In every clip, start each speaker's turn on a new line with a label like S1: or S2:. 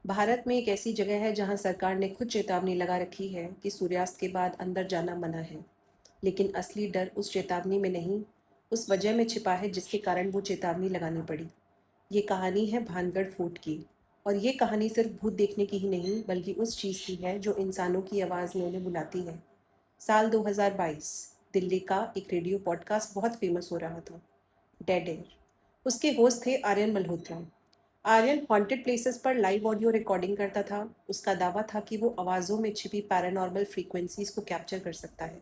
S1: भारत में एक ऐसी जगह है जहां सरकार ने खुद चेतावनी लगा रखी है कि सूर्यास्त के बाद अंदर जाना मना है। लेकिन असली डर उस चेतावनी में नहीं, उस वजह में छिपा है जिसके कारण वो चेतावनी लगानी पड़ी। ये कहानी है भानगढ़ फोर्ट की। और ये कहानी सिर्फ भूत देखने की ही नहीं, बल्कि उस चीज़ की है जो इंसानों की आवाज़ में उन्हें बुलाती है। साल 2022, दिल्ली का एक रेडियो पॉडकास्ट बहुत फेमस हो रहा था, डेड एयर। उसके होस्ट थे आर्यन मल्होत्रा। आर्यन हॉन्टेड प्लेसेस पर लाइव ऑडियो रिकॉर्डिंग करता था। उसका दावा था कि वो आवाज़ों में छिपी पैरानॉर्मल फ्रीक्वेंसीज को कैप्चर कर सकता है।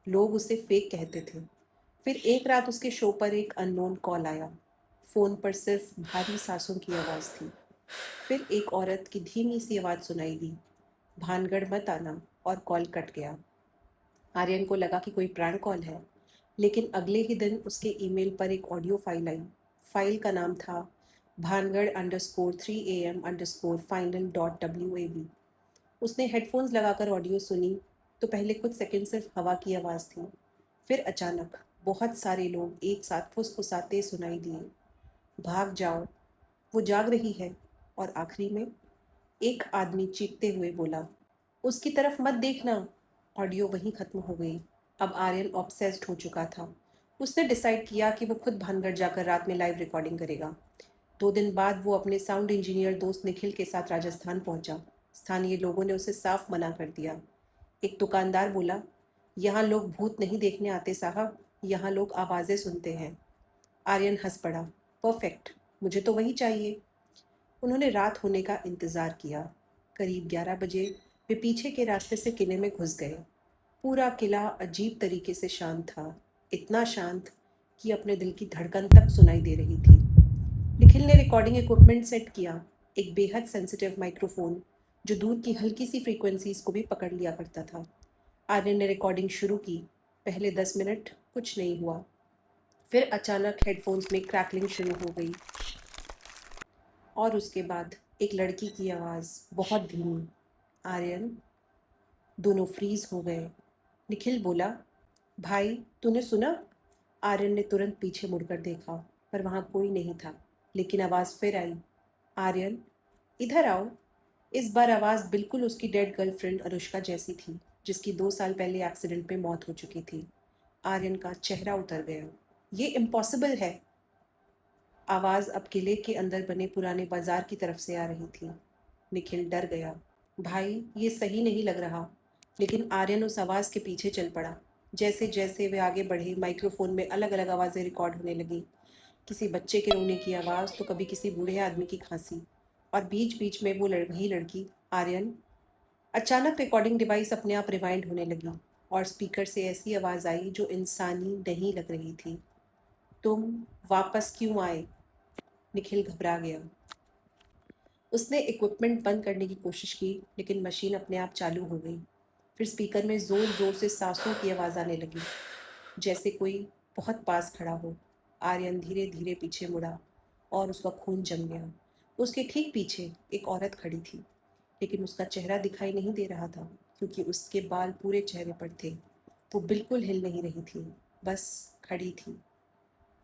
S1: लोग उसे फेक कहते थे। फिर एक रात उसके शो पर एक अननोन कॉल आया। फ़ोन पर सिर्फ भारी सांसों की आवाज़ थी। फिर एक औरत की धीमी सी आवाज़ सुनाई दी, भानगढ़ मत आना, और कॉल कट गया। आर्यन को लगा कि कोई प्रैंक कॉल है, लेकिन अगले ही दिन उसके ईमेल पर एक ऑडियो फाइल आई। फाइल का नाम था भानगढ़_3am_final.wav। उसने हेडफोन्स लगाकर ऑडियो सुनी तो पहले कुछ सेकंड सिर्फ हवा की आवाज़ थी। फिर अचानक बहुत सारे लोग एक साथ फुसफुसाते सुनाई दिए, भाग जाओ, वो जाग रही है। और आखिरी में एक आदमी चीखते हुए बोला, उसकी तरफ मत देखना। ऑडियो वहीं खत्म हो गई। अब आर्यन ऑब्सेस्ड हो चुका था। उसने डिसाइड किया कि वो खुद भानगढ़ जाकर रात में लाइव रिकॉर्डिंग करेगा। 2 दिन बाद वो अपने साउंड इंजीनियर दोस्त निखिल के साथ राजस्थान पहुंचा। स्थानीय लोगों ने उसे साफ मना कर दिया। एक दुकानदार बोला, यहाँ लोग भूत नहीं देखने आते साहब, यहाँ लोग आवाज़ें सुनते हैं। आर्यन हंस पड़ा, परफेक्ट, मुझे तो वही चाहिए। उन्होंने रात होने का इंतज़ार किया। करीब 11 बजे वे पीछे के रास्ते से किले में घुस गए। पूरा किला अजीब तरीके से शांत था, इतना शांत कि अपने दिल की धड़कन तक सुनाई दे रही थी। निखिल ने रिकॉर्डिंग इक्विपमेंट सेट किया, एक बेहद सेंसिटिव माइक्रोफोन जो दूर की हल्की सी फ्रीक्वेंसीज को भी पकड़ लिया करता था। आर्यन ने रिकॉर्डिंग शुरू की। पहले 10 मिनट कुछ नहीं हुआ। फिर अचानक हेडफोन्स में क्रैकलिंग शुरू हो गई, और उसके बाद एक लड़की की आवाज़, बहुत धीमी, आर्यन। दोनों फ्रीज हो गए। निखिल बोला, भाई तूने सुना? आर्यन ने तुरंत पीछे मुड़कर देखा, पर वहाँ कोई नहीं था। लेकिन आवाज़ फिर आई, आर्यन इधर आओ। इस बार आवाज़ बिल्कुल उसकी डेड गर्लफ्रेंड अनुष्का जैसी थी, जिसकी 2 साल पहले एक्सीडेंट में मौत हो चुकी थी। आर्यन का चेहरा उतर गया। ये इम्पॉसिबल है। आवाज़ अब किले के अंदर बने पुराने बाजार की तरफ से आ रही थी। निखिल डर गया, भाई ये सही नहीं लग रहा। लेकिन आर्यन उस आवाज़ के पीछे चल पड़ा। जैसे जैसे वे आगे बढ़े, माइक्रोफोन में अलग अलग आवाज़ें रिकॉर्ड होने लगी। किसी बच्चे के रोने की आवाज़, तो कभी किसी बूढ़े आदमी की खांसी, और बीच बीच में वो वही लड़की, आर्यन। अचानक रिकॉर्डिंग डिवाइस अपने आप रिवाइंड होने लगी, और स्पीकर से ऐसी आवाज़ आई जो इंसानी नहीं लग रही थी, तुम वापस क्यों आए? निखिल घबरा गया। उसने इक्विपमेंट बंद करने की कोशिश की, लेकिन मशीन अपने आप चालू हो गई। फिर स्पीकर में ज़ोर ज़ोर से सांसों की आवाज़ आने लगी, जैसे कोई बहुत पास खड़ा हो। आर्यन धीरे धीरे पीछे मुड़ा, और उसका खून जम गया। उसके ठीक पीछे एक औरत खड़ी थी, लेकिन उसका चेहरा दिखाई नहीं दे रहा था, क्योंकि उसके बाल पूरे चेहरे पर थे। वो बिल्कुल हिल नहीं रही थी, बस खड़ी थी।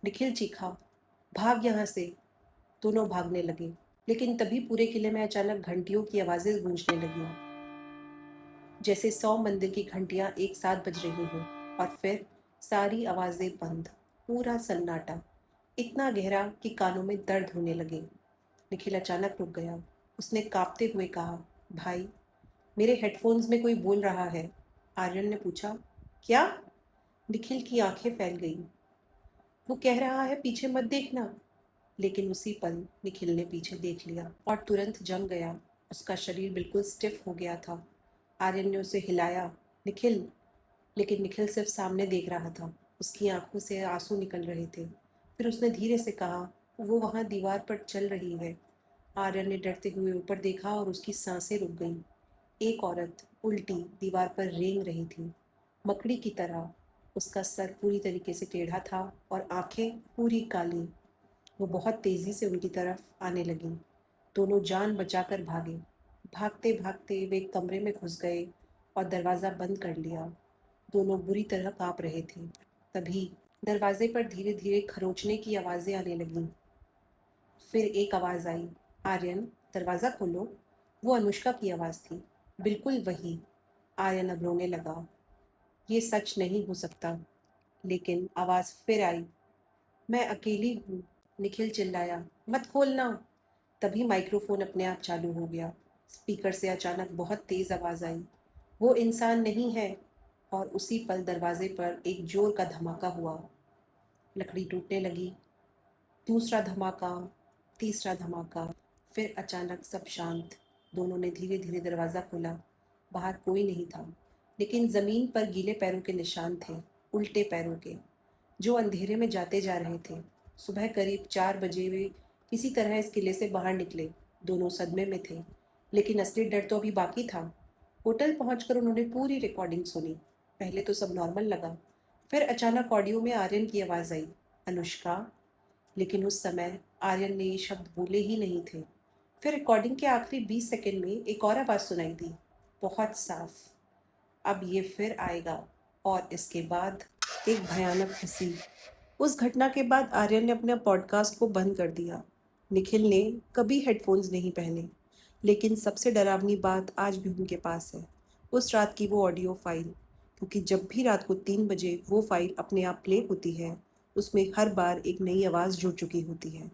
S1: निखिल चीखा, भाग यहाँ से। दोनों भागने लगे, लेकिन तभी पूरे किले में अचानक घंटियों की आवाज़ें गूंजने लगीं, जैसे 100 मंदिर की घंटियां एक साथ बज रही हों। और फिर सारी आवाज़ें बंद, पूरा सन्नाटा, इतना गहरा कि कानों में दर्द होने लगे। निखिल अचानक रुक गया। उसने कांपते हुए कहा, भाई मेरे हेडफोन्स में कोई बोल रहा है। आर्यन ने पूछा, क्या? निखिल की आंखें फैल गईं। वो कह रहा है पीछे मत देखना। लेकिन उसी पल निखिल ने पीछे देख लिया और तुरंत जम गया। उसका शरीर बिल्कुल स्टिफ हो गया था। आर्यन ने उसे हिलाया, निखिल। लेकिन निखिल सिर्फ सामने देख रहा था। उसकी आंखों से आंसू निकल रहे थे। फिर उसने धीरे से कहा, वो वहाँ दीवार पर चल रही है। आर्यन ने डरते हुए ऊपर देखा और उसकी सांसें रुक गईं। एक औरत उल्टी दीवार पर रेंग रही थी, मकड़ी की तरह। उसका सर पूरी तरीके से टेढ़ा था और आंखें पूरी काली। वो बहुत तेज़ी से उनकी तरफ आने लगीं। दोनों जान बचाकर भागे। भागते भागते वे एक कमरे में घुस गए और दरवाज़ा बंद कर लिया। दोनों बुरी तरह काँप रहे थे। तभी दरवाजे पर धीरे धीरे खरोंचने की आवाज़ें आने लगीं। फिर एक आवाज़ आई, आर्यन दरवाज़ा खोलो। वो अनुष्का की आवाज़ थी, बिल्कुल वही। आर्यन अब रोने लगा। ये सच नहीं हो सकता। लेकिन आवाज़ फिर आई, मैं अकेली हूँ। निखिल चिल्लाया, मत खोलना। तभी माइक्रोफोन अपने आप चालू हो गया। स्पीकर से अचानक बहुत तेज़ आवाज़ आई, वो इंसान नहीं है। और उसी पल दरवाजे पर एक जोर का धमाका हुआ। लकड़ी टूटने लगी। दूसरा धमाका, तीसरा धमाका। फिर अचानक सब शांत। दोनों ने धीरे धीरे दरवाज़ा खोला। बाहर कोई नहीं था, लेकिन ज़मीन पर गीले पैरों के निशान थे, उल्टे पैरों के, जो अंधेरे में जाते जा रहे थे। सुबह करीब 4 बजे वे किसी तरह इस किले से बाहर निकले। दोनों सदमे में थे, लेकिन असली डर तो अभी बाकी था। होटल पहुंचकर उन्होंने पूरी रिकॉर्डिंग सुनी। पहले तो सब नॉर्मल लगा। फिर अचानक ऑडियो में आर्यन की आवाज़ आई, अनुष्का। लेकिन उस समय आर्यन ने ये शब्द बोले ही नहीं थे। फिर रिकॉर्डिंग के आखिरी 20 सेकंड में एक और आवाज़ सुनाई दी, बहुत साफ, अब ये फिर आएगा। और इसके बाद एक भयानक हंसी। उस घटना के बाद आर्यन ने अपने पॉडकास्ट को बंद कर दिया। निखिल ने कभी हेडफोन्स नहीं पहने, लेकिन सबसे डरावनी बात आज भी उनके पास है, उस रात की वो ऑडियो फाइल। क्योंकि जब भी रात को 3 बजे वो फाइल अपने आप प्ले होती है, उसमें हर बार एक नई आवाज़ जुड़ चुकी होती है।